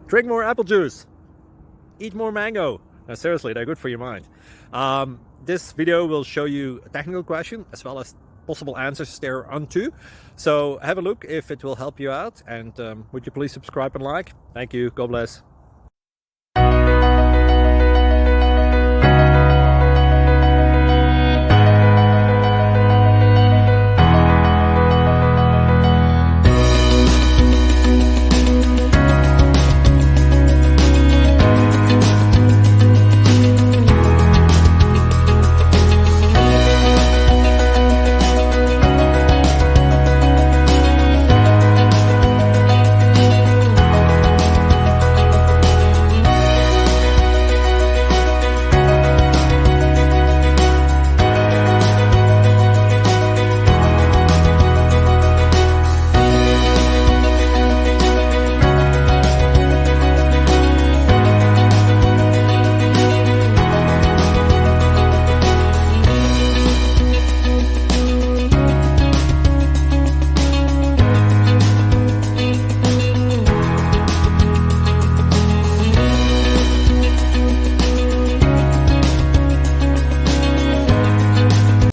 Drink more apple juice. Eat more mango. No, seriously, they're good for your mind. This video will show you a technical question as well as possible answers thereunto. So have a look if it will help you out, and would you please subscribe and like? Thank you. God bless.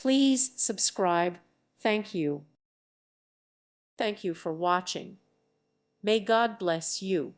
Please subscribe. Thank you. Thank you for watching. May God bless you.